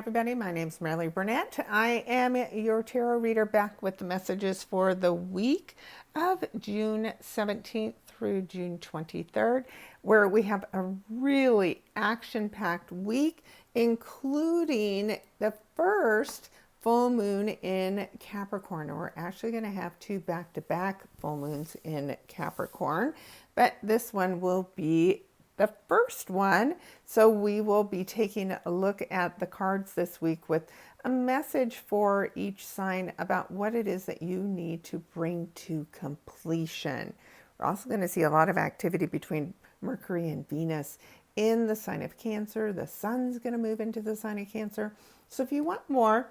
everybody. My name is Marilee Burnett. I am your tarot reader, back with the messages for the week of June 17th through June 23rd, where we have a really action-packed week, including the first full moon in Capricorn. We're actually going to have two back-to-back full moons in Capricorn, but this one will be the first one. So we will be taking a look at the cards this week with a message for each sign about what it is that you need to bring to completion. We're also going to see a lot of activity between Mercury and Venus in the sign of Cancer. The sun's going to move into the sign of Cancer. So if you want more,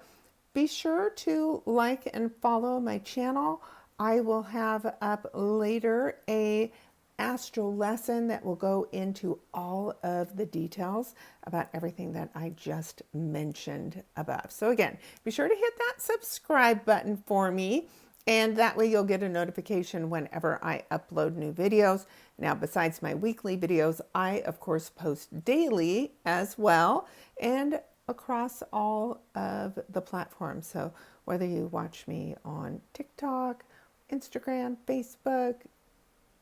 be sure to like and follow my channel. I will have up later a astro lesson that will go into all of the details about everything that I just mentioned above. So again, be sure to hit that subscribe button for me, and that way you'll get a notification whenever I upload new videos. Now, besides my weekly videos, I of course post daily as well, and across all of the platforms. So whether you watch me on TikTok, Instagram, Facebook,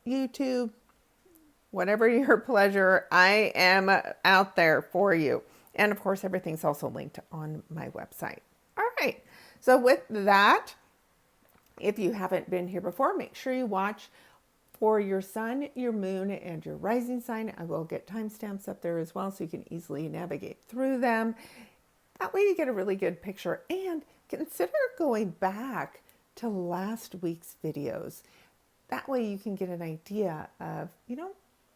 YouTube, whatever your pleasure, I am out there for you. And of course, everything's also linked on my website. All right. So with that, if you haven't been here before, make sure you watch for your sun, your moon, and your rising sign. I will get timestamps up there as well, so you can easily navigate through them. That way you get a really good picture, and consider going back to last week's videos. That way you can get an idea of,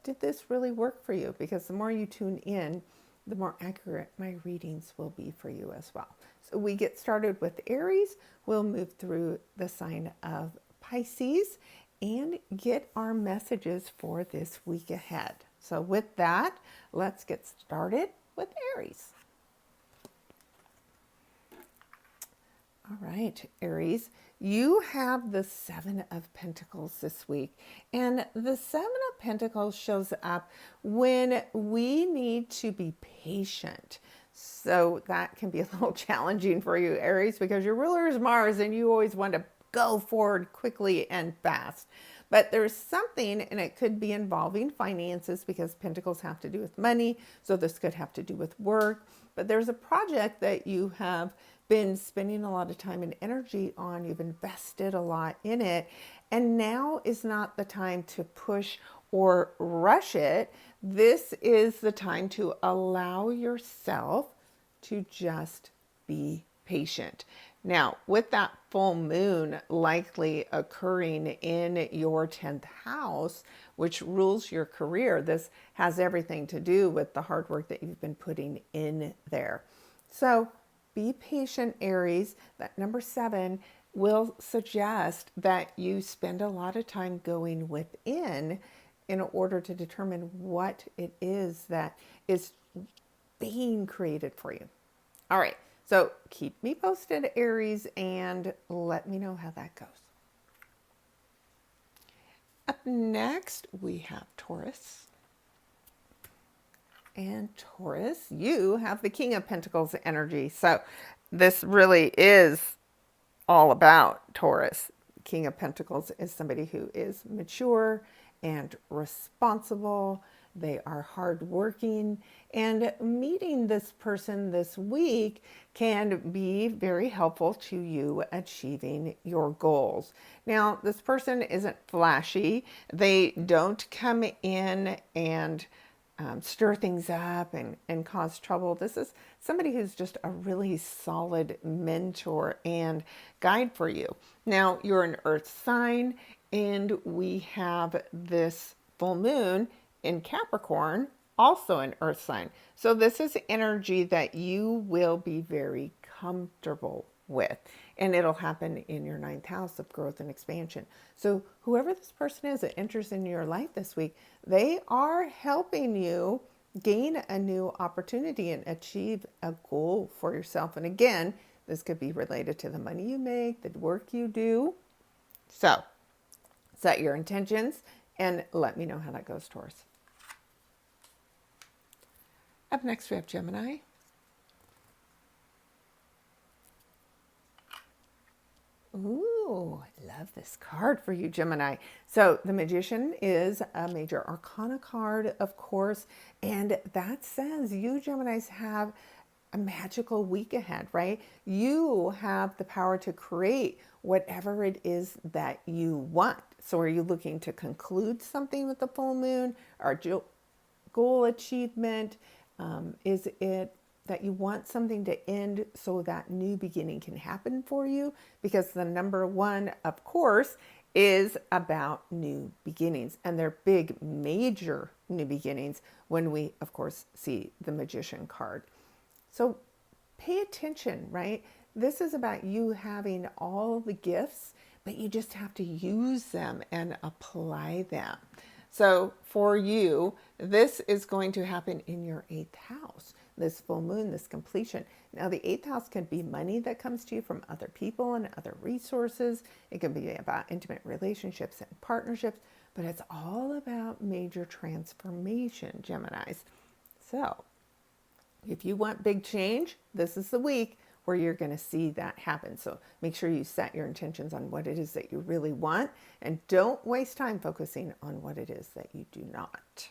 did this really work for you? Because the more you tune in, the more accurate my readings will be for you as well. So we get started with Aries. We'll move through the sign of Pisces and get our messages for this week ahead. So with that, let's get started with Aries. All right, Aries, you have the Seven of Pentacles this week. And the Seven of Pentacles shows up when we need to be patient. So that can be a little challenging for you, Aries, because your ruler is Mars and you always want to go forward quickly and fast. But there's something, and it could be involving finances, because Pentacles have to do with money. So this could have to do with work. But there's a project that you have been spending a lot of time and energy on. You've invested a lot in it, and now is not the time to push or rush it. This is the time to allow yourself to just be patient. Now, with that full moon likely occurring in your 10th house, which rules your career, this has everything to do with the hard work that you've been putting in there. So be patient, Aries. That number 7 will suggest that you spend a lot of time going within in order to determine what it is that is being created for you. All right, so keep me posted, Aries, and let me know how that goes. Up next, we have Taurus. And Taurus, you have the King of Pentacles energy. So this really is all about Taurus. King of Pentacles is somebody who is mature and responsible. They are hardworking, and meeting this person this week can be very helpful to you achieving your goals. Now, this person isn't flashy. They don't come in and stir things up and cause trouble. This is somebody who's just a really solid mentor and guide for you. Now, you're an earth sign, and we have this full moon in Capricorn, also an earth sign. So this is energy that you will be very comfortable with, and it'll happen in your 9th house of growth and expansion. So whoever this person is that enters in your life this week, they are helping you gain a new opportunity and achieve a goal for yourself. And again, this could be related to the money you make, the work you do. So set your intentions and let me know how that goes, Taurus. Up next, we have Gemini. Ooh, I love this card for you, Gemini. So the Magician is a major arcana card, of course, and that says you Geminis have a magical week ahead, right? You have the power to create whatever it is that you want. So are you looking to conclude something with the full moon or goal achievement? Is it that you want something to end so that new beginning can happen for you? Because the number one, of course, is about new beginnings, and they're big, major new beginnings when we, of course, see the Magician card. So pay attention, right? This is about you having all the gifts, but you just have to use them and apply them. So for you, this is going to happen in your 8th house, this full moon, this completion. Now, the 8th house can be money that comes to you from other people and other resources. It can be about intimate relationships and partnerships, but it's all about major transformation, Geminis. So if you want big change, this is the week where you're going to see that happen. So make sure you set your intentions on what it is that you really want, and don't waste time focusing on what it is that you do not.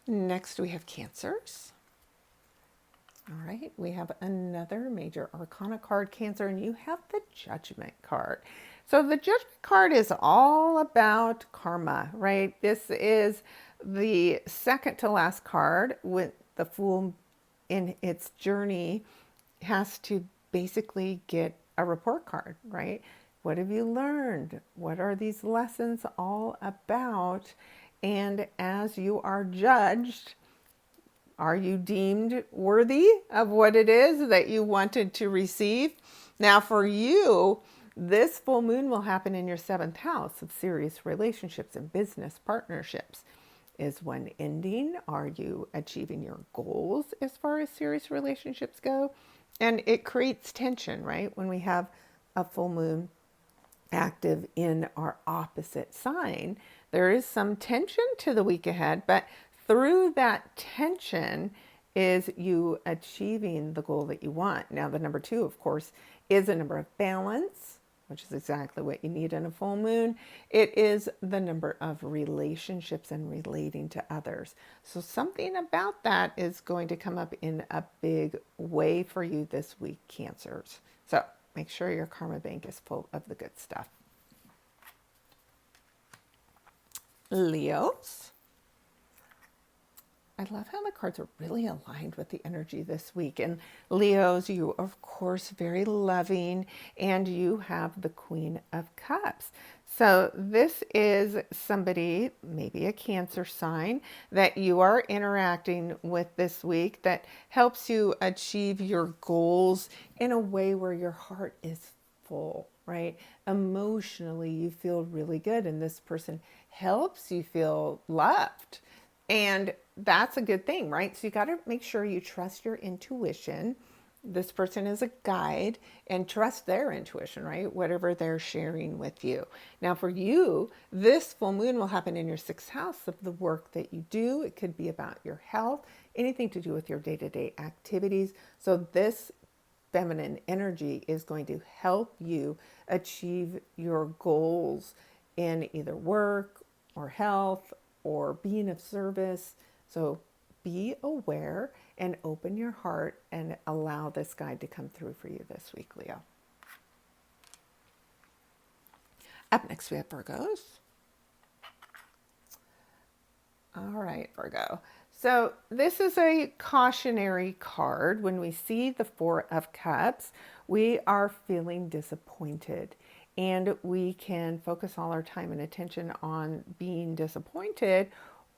Next, we have Cancers. All right, we have another major arcana card, Cancer, and you have the Judgment card. So the Judgment card is all about karma, right? This is the second to last card with the Fool in its journey has to basically get a report card, right? What have you learned? What are these lessons all about? And as you are judged, are you deemed worthy of what it is that you wanted to receive? Now, for you, this full moon will happen in your 7th house of serious relationships and business partnerships. Is one ending? Are you achieving your goals as far as serious relationships go? And it creates tension, right? When we have a full moon active in our opposite sign, there is some tension to the week ahead, but through that tension is you achieving the goal that you want. Now, the number 2, of course, is a number of balance, which is exactly what you need in a full moon. It is the number of relationships and relating to others. So something about that is going to come up in a big way for you this week, Cancers. So make sure your karma bank is full of the good stuff. Leos. I love how the cards are really aligned with the energy this week. And Leos, you are, of course, very loving, and you have the Queen of Cups. So this is somebody, maybe a Cancer sign, that you are interacting with this week that helps you achieve your goals in a way where your heart is full, right? Emotionally, you feel really good, and this person helps you feel loved. And that's a good thing, right? So you got to make sure you trust your intuition. This person is a guide, and trust their intuition, right? Whatever they're sharing with you. Now for you, this full moon will happen in your 6th house of the work that you do. It could be about your health, anything to do with your day-to-day activities. So this feminine energy is going to help you achieve your goals in either work or health or being of service. So be aware and open your heart and allow this guide to come through for you this week, Leo. Up next, we have Virgos. All right, Virgo. So this is a cautionary card. When we see the 4 of Cups, we are feeling disappointed. And we can focus all our time and attention on being disappointed,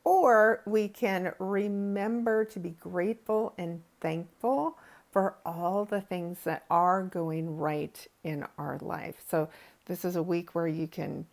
or we can remember to be grateful and thankful for all the things that are going right in our life. So this is a week where you can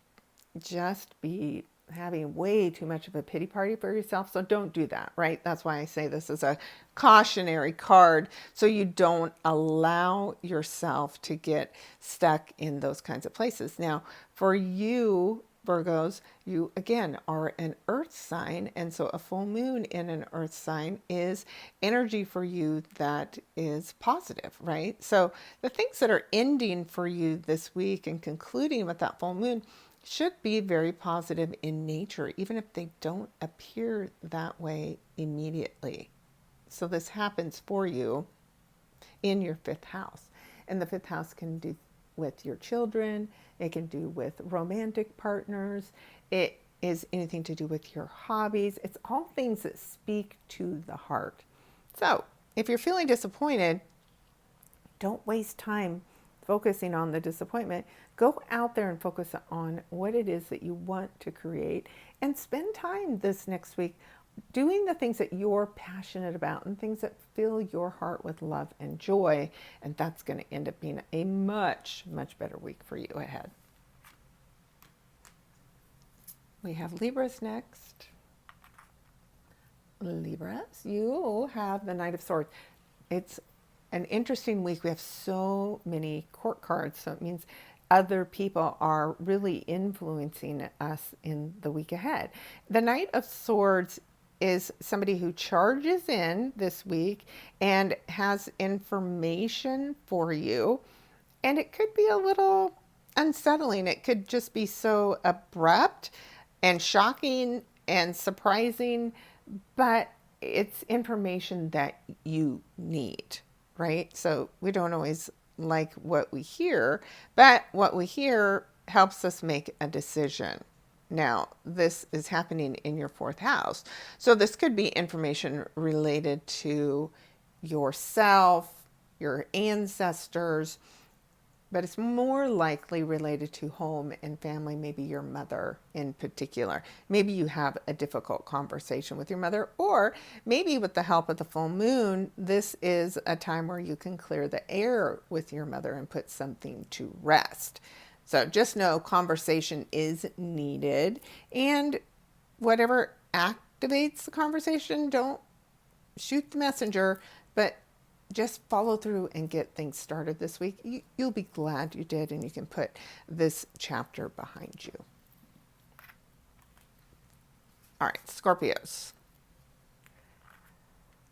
just be having way too much of a pity party for yourself. So don't do that, right? That's why I say this is a cautionary card, so you don't allow yourself to get stuck in those kinds of places. Now, for you, Virgos, you again are an earth sign. And so a full moon in an earth sign is energy for you that is positive, right? So the things that are ending for you this week and concluding with that full moon should be very positive in nature, even if they don't appear that way immediately. So this happens for you in your fifth house. And the fifth house can do with your children, it can do with romantic partners, it is anything to do with your hobbies. It's all things that speak to the heart. So if you're feeling disappointed, don't waste time focusing on the disappointment. Go out there and focus on what it is that you want to create and spend time this next week doing the things that you're passionate about and things that fill your heart with love and joy. And that's going to end up being a much, much better week for you ahead. We have Libras next. Libras, you have the Knight of Swords. It's an interesting week. We have so many court cards, so it means other people are really influencing us in the week ahead. The Knight of Swords is somebody who charges in this week and has information for you. And it could be a little unsettling. It could just be so abrupt and shocking and surprising, but it's information that you need, right? So we don't always like what we hear, but what we hear helps us make a decision. Now, this is happening in your fourth house. So this could be information related to yourself, your ancestors, but it's more likely related to home and family, maybe your mother in particular. Maybe you have a difficult conversation with your mother, or maybe with the help of the full moon, this is a time where you can clear the air with your mother and put something to rest. So just know conversation is needed, and whatever activates the conversation, don't shoot the messenger, but just follow through and get things started this week. You'll be glad you did, and you can put this chapter behind you. All right, Scorpios.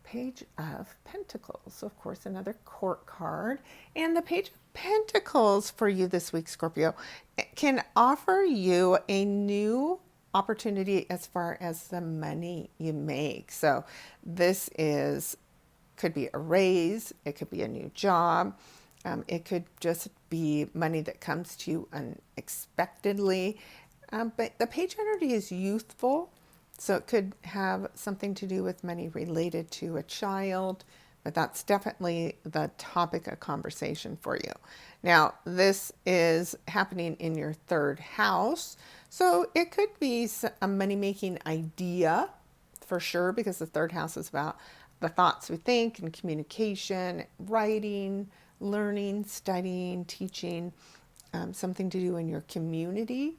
Page of Pentacles, of course, another court card. And the Page of Pentacles for you this week, Scorpio, can offer you a new opportunity as far as the money you make. So this could be a raise, it could be a new job, it could just be money that comes to you unexpectedly. But the page energy is youthful, so it could have something to do with money related to a child, but that's definitely the topic of conversation for you. Now, this is happening in your third house, so it could be a money-making idea for sure, because the third house is about the thoughts we think and communication, writing, learning, studying, teaching, something to do in your community.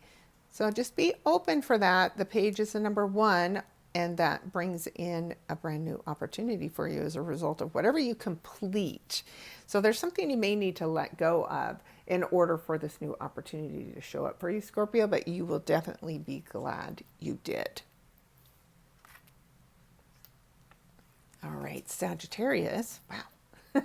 So just be open for that. The page is the number one, and that brings in a brand new opportunity for you as a result of whatever you complete. So there's something you may need to let go of in order for this new opportunity to show up for you, Scorpio, but you will definitely be glad you did. All right, Sagittarius. Wow.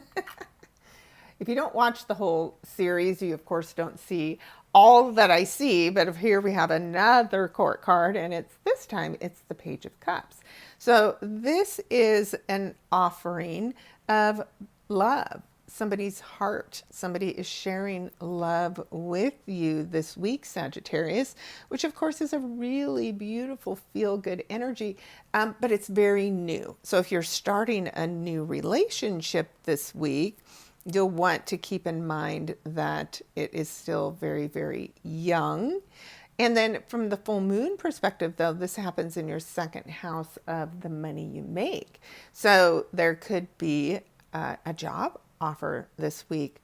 If you don't watch the whole series, you of course don't see all that I see, but here we have another court card, and this time it's the Page of Cups. So this is an offering of love. Somebody's heart. Somebody is sharing love with you this week, Sagittarius, which of course is a really beautiful feel-good energy, but it's very new. So if you're starting a new relationship this week, you'll want to keep in mind that it is still very, very young. And then from the full moon perspective, though, this happens in your second house of the money you make. So there could be a job offer this week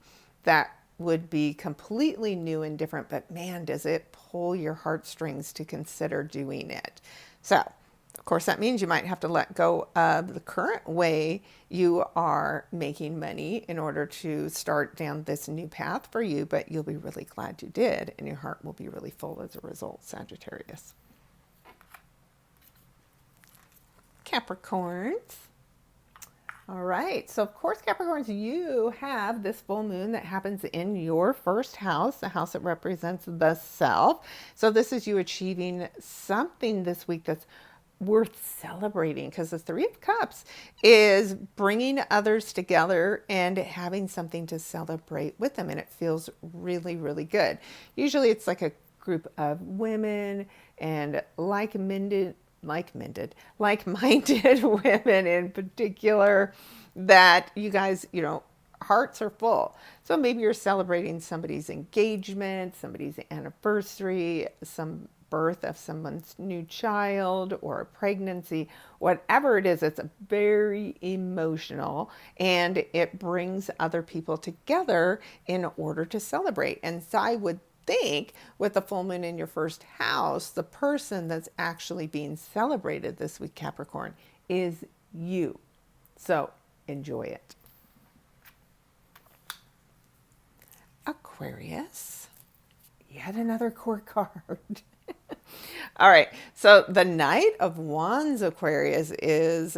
that would be completely new and different, but man, does it pull your heartstrings to consider doing it. So Of course, that means you might have to let go of the current way you are making money in order to start down this new path for you, but you'll be really glad you did, and your heart will be really full as a result, Sagittarius. Capricorns. All right, so of course, Capricorns, you have this full moon that happens in your first house, the house that represents the self. So this is you achieving something this week that's worth celebrating, because the Three of Cups is bringing others together and having something to celebrate with them, and it feels really, really good. Usually it's like a group of women and like-minded women in particular, that you guys, hearts are full. So maybe you're celebrating somebody's engagement, somebody's anniversary, some birth of someone's new child, or a pregnancy. Whatever it is, it's very emotional, and it brings other people together in order to celebrate. And so I would think, with the full moon in your first house, the person that's actually being celebrated this week, Capricorn, is you. So enjoy it. Aquarius, yet another court card. All right, so the Knight of Wands, Aquarius, is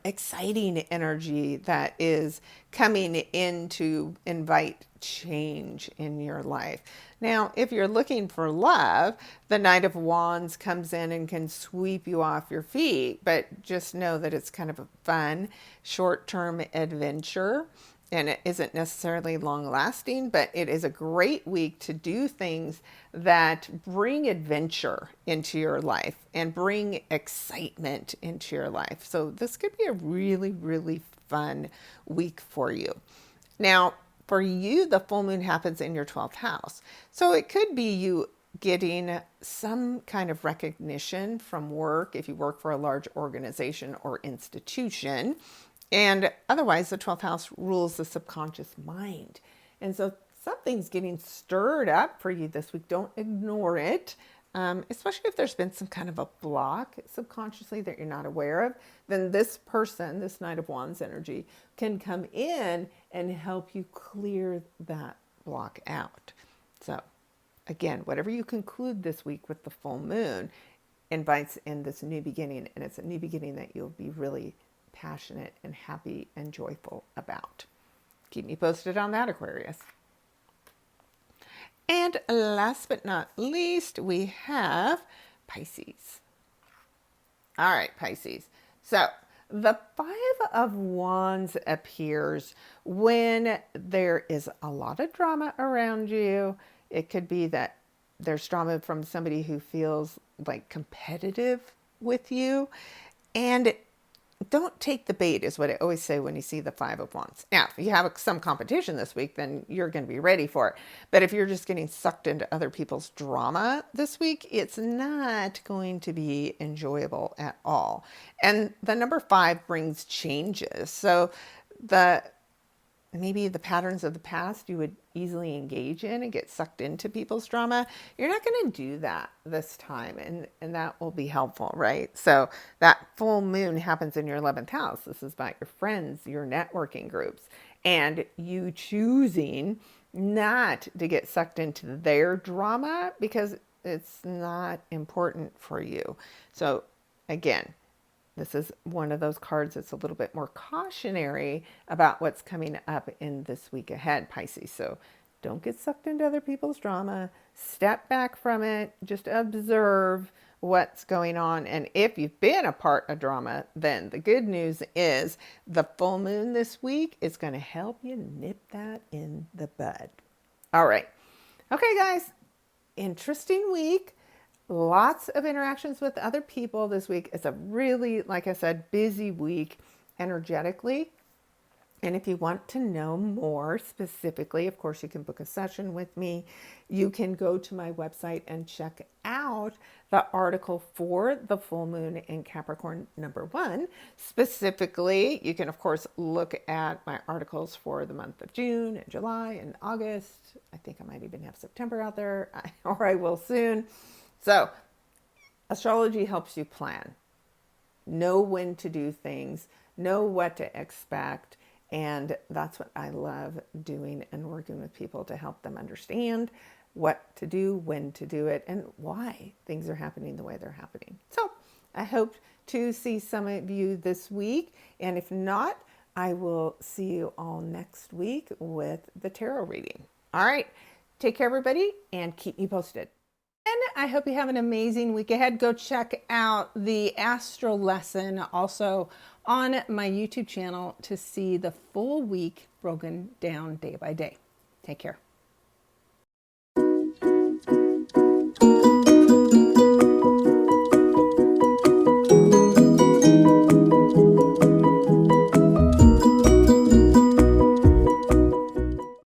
exciting energy that is coming in to invite change in your life. Now, if you're looking for love, the Knight of Wands comes in and can sweep you off your feet, but just know that it's kind of a fun, short-term adventure. And it isn't necessarily long lasting, but it is a great week to do things that bring adventure into your life and bring excitement into your life. So this could be a really, really fun week for you. Now, for you, the full moon happens in your 12th house. So it could be you getting some kind of recognition from work, if you work for a large organization or institution. And otherwise, the 12th house rules the subconscious mind. And so something's getting stirred up for you this week. Don't ignore it, especially if there's been some kind of a block subconsciously that you're not aware of. Then this person, this Knight of Wands energy, can come in and help you clear that block out. So again, whatever you conclude this week with the full moon invites in this new beginning. And it's a new beginning that you'll be really passionate and happy and joyful about. Keep me posted on that, Aquarius. And last but not least, we have Pisces. All right, Pisces. So the Five of Wands appears when there is a lot of drama around you. It could be that there's drama from somebody who feels like competitive with you. And don't take the bait is what I always say when you see the Five of Wands. Now, if you have some competition this week, then you're going to be ready for it. But if you're just getting sucked into other people's drama this week, it's not going to be enjoyable at all. And the number 5 brings changes. So maybe the patterns of the past you would easily engage in and get sucked into people's drama. You're not going to do that this time, and that will be helpful, right? So that full moon happens in your 11th house. This is about your friends, your networking groups, and you choosing not to get sucked into their drama because it's not important for you. So again, this is one of those cards that's a little bit more cautionary about what's coming up in this week ahead, Pisces. So don't get sucked into other people's drama. Step back from it. Just observe what's going on. And if you've been a part of drama, then the good news is the full moon this week is going to help you nip that in the bud. All right. Okay, guys. Interesting week. Lots of interactions with other people this week. It's a really, like I said, busy week energetically. And if you want to know more specifically, of course, you can book a session with me. You can go to my website and check out the article for the full moon in Capricorn number 1. Specifically, you can, of course, look at my articles for the month of June and July and August. I think I might even have September out there, or I will soon. So astrology helps you plan. know when to do things, know what to expect. And that's what I love doing and working with people to help them understand what to do, when to do it, and why things are happening the way they're happening. So I hope to see some of you this week. And if not, I will see you all next week with the tarot reading. All right. Take care, everybody, and keep me posted. And I hope you have an amazing week ahead. Go check out the Astro lesson also on my YouTube channel to see the full week broken down day by day. Take care.